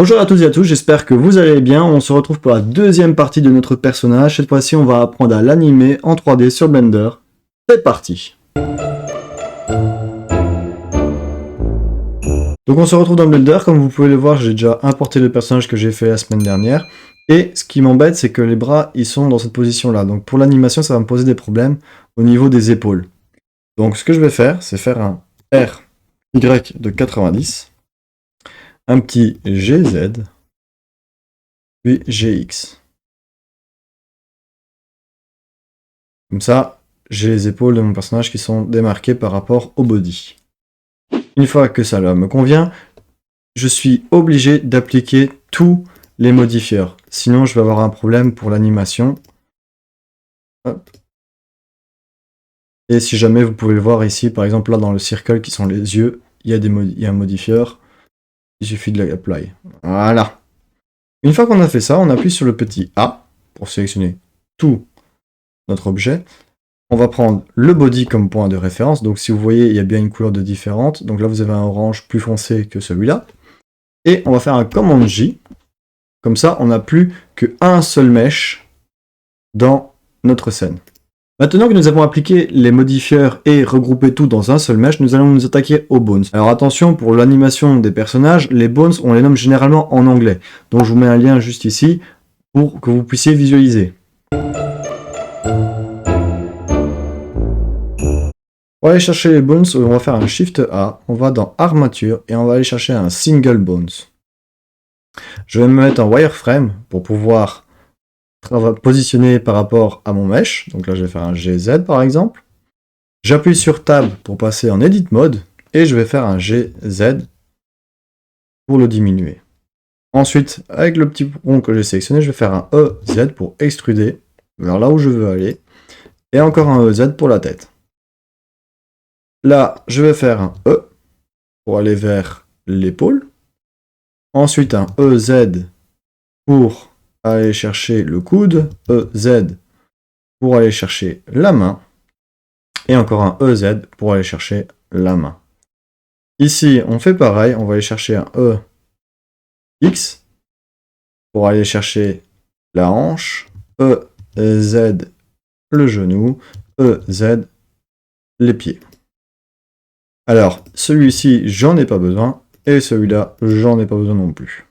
Bonjour à toutes et à tous, j'espère que vous allez bien. On se retrouve pour la deuxième partie de notre personnage. Cette fois-ci, on va apprendre à l'animer en 3D sur Blender. C'est parti. Donc on se retrouve dans Blender. Comme vous pouvez le voir, j'ai déjà importé le personnage que j'ai fait la semaine dernière. Et ce qui m'embête, c'est que les bras, ils sont dans cette position-là. Donc pour l'animation, ça va me poser des problèmes au niveau des épaules. Donc ce que je vais faire, c'est faire un RY de 90. Un petit GZ, puis GX. Comme ça, j'ai les épaules de mon personnage qui sont démarquées par rapport au body. Une fois que ça me convient, je suis obligé d'appliquer tous les modifieurs. Sinon, je vais avoir un problème pour l'animation. Et si jamais vous pouvez le voir ici, par exemple là dans le circle qui sont les yeux, il y a un modifieur. Il suffit de l'apply. Voilà. Une fois qu'on a fait ça, on appuie sur le petit A pour sélectionner tout notre objet. On va prendre le body comme point de référence. Donc si vous voyez, il y a bien une couleur de différente. Donc là, vous avez un orange plus foncé que celui-là. Et on va faire un command J. Comme ça, on n'a plus qu'un seul mesh dans notre scène. Maintenant que nous avons appliqué les modifieurs et regroupé tout dans un seul mesh, nous allons nous attaquer aux bones. Alors attention, pour l'animation des personnages, les bones, on les nomme généralement en anglais. Donc je vous mets un lien juste ici pour que vous puissiez visualiser. On va aller chercher les bones, on va faire un Shift A, on va dans Armature et on va aller chercher un Single Bones. Je vais me mettre en wireframe pour pouvoir positionner par rapport à mon mesh. Donc là, je vais faire un GZ par exemple. J'appuie sur Tab pour passer en Edit Mode et je vais faire un GZ pour le diminuer. Ensuite, avec le petit rond que j'ai sélectionné, je vais faire un EZ pour extruder vers là où je veux aller et encore un EZ pour la tête. Là, je vais faire un E pour aller vers l'épaule. Ensuite, un EZ pour aller chercher le coude, EZ pour aller chercher la main, et encore un EZ pour aller chercher la main. Ici, on fait pareil, on va aller chercher un EX pour aller chercher la hanche, EZ le genou, EZ les pieds. Alors, celui-ci, j'en ai pas besoin, et celui-là, j'en ai pas besoin non plus.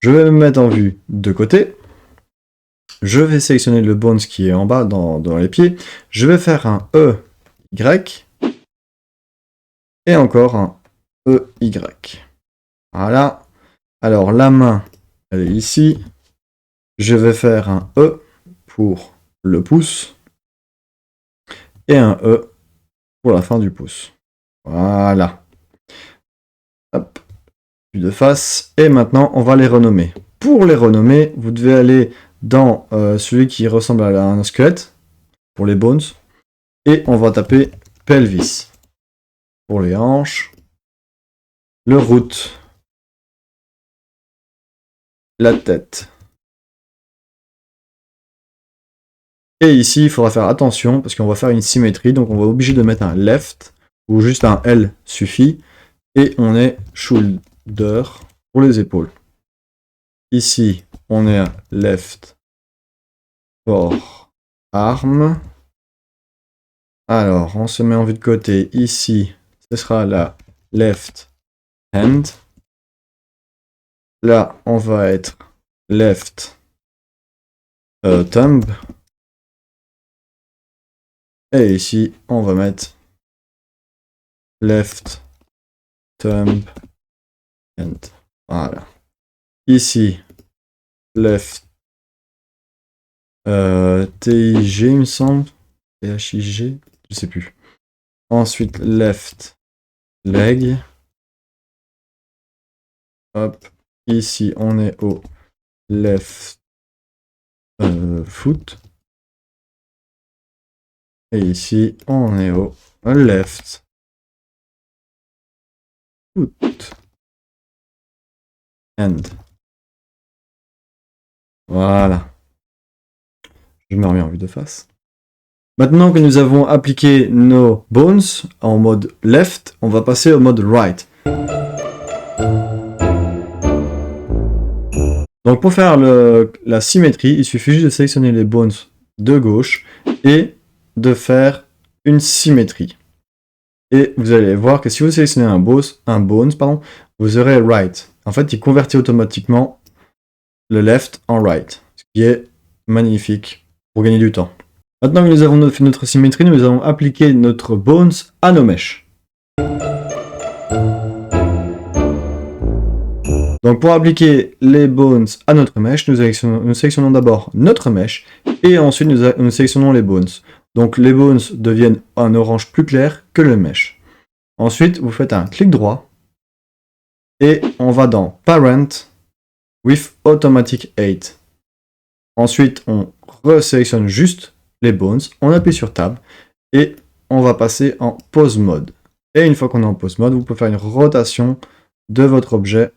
Je vais me mettre en vue de côté. Je vais sélectionner le bones qui est en bas dans les pieds. Je vais faire un EY. Et encore un EY. Voilà. Alors la main, elle est ici. Je vais faire un E pour le pouce. Et un E pour la fin du pouce. Voilà. Hop. De face. Et maintenant, on va les renommer. Pour les renommer, vous devez aller dans celui qui ressemble à un squelette, pour les bones, et on va taper pelvis, pour les hanches, le root, la tête. Et ici, il faudra faire attention, parce qu'on va faire une symétrie, donc on va obliger de mettre un left, ou juste un L suffit, et on est shoulder pour les épaules. Ici, on est un left for arm. Alors, on se met en vue de côté. Ici, ce sera la left hand. Là, on va être left thumb. Et ici, on va mettre left thumb hand. Voilà. Ici, left TIG, il me semble. THIG, je sais plus. Ensuite, left leg. Hop. Ici, on est au left foot. Et ici, on est au left foot hand. Voilà. Je me remets en vue de face. Maintenant que nous avons appliqué nos bones en mode left, on va passer au mode right. Donc pour faire la symétrie, il suffit juste de sélectionner les bones de gauche et de faire une symétrie. Et vous allez voir que si vous sélectionnez un bones, vous aurez right. En fait, il convertit automatiquement le left en right, ce qui est magnifique pour gagner du temps. Maintenant que nous avons fait notre symétrie, nous allons appliquer notre bones à nos mèches. Donc pour appliquer les bones à notre mèche, nous sélectionnons d'abord notre mèche et ensuite nous sélectionnons les bones. Donc les bones deviennent un orange plus clair que le mèche. Ensuite, vous faites un clic droit et on va dans Parent with Automatic 8. Ensuite, on resélectionne juste les bones, on appuie sur Tab et on va passer en Pose Mode. Et une fois qu'on est en Pose Mode, vous pouvez faire une rotation de votre objet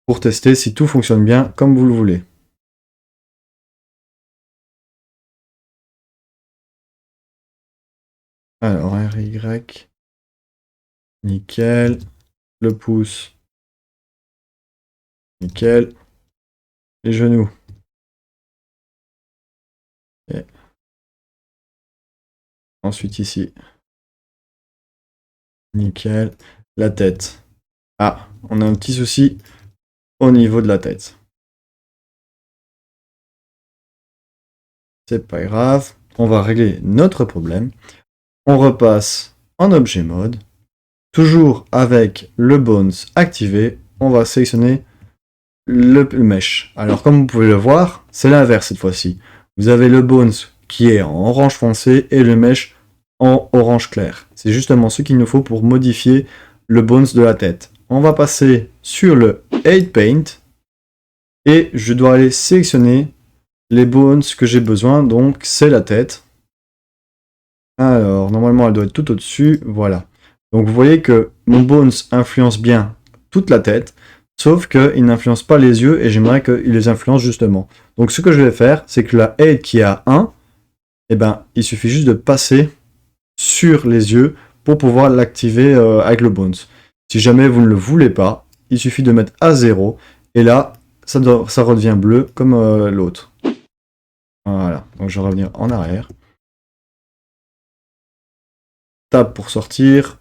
pour tester si tout fonctionne bien comme vous le voulez. Alors, RY, nickel, le pouce, nickel, les genoux. Et ensuite ici, nickel, la tête. Ah, on a un petit souci au niveau de la tête. C'est pas grave, on va régler notre problème. On repasse en objet mode. Toujours avec le bones activé, on va sélectionner le mesh. Alors comme vous pouvez le voir, c'est l'inverse cette fois-ci. Vous avez le bones qui est en orange foncé et le mesh en orange clair. C'est justement ce qu'il nous faut pour modifier le bones de la tête. On va passer sur le 8 Paint et je dois aller sélectionner les bones que j'ai besoin, donc c'est la tête. Alors, normalement elle doit être tout au-dessus, voilà. Donc vous voyez que mon bones influence bien toute la tête, sauf qu'il n'influence pas les yeux et j'aimerais qu'il les influence justement. Donc ce que je vais faire, c'est que la 8 qui est à 1, eh ben, il suffit juste de passer sur les yeux pour pouvoir l'activer avec le bones. Si jamais vous ne le voulez pas, il suffit de mettre à 0 et là, ça redevient bleu comme l'autre. Voilà, donc je vais revenir en arrière. Tab pour sortir,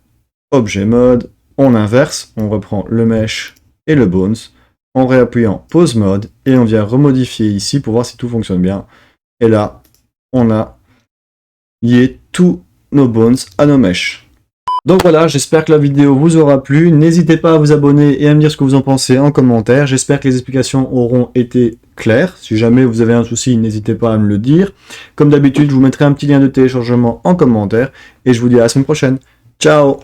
objet mode, on inverse, on reprend le mesh et le bones, on réappuie en pause mode et on vient remodifier ici pour voir si tout fonctionne bien. Et là, on a lié tous nos bones à nos mèches. Donc voilà, j'espère que la vidéo vous aura plu. N'hésitez pas à vous abonner et à me dire ce que vous en pensez en commentaire. J'espère que les explications auront été claires. Si jamais vous avez un souci, n'hésitez pas à me le dire. Comme d'habitude, je vous mettrai un petit lien de téléchargement en commentaire. Et je vous dis à la semaine prochaine. Ciao!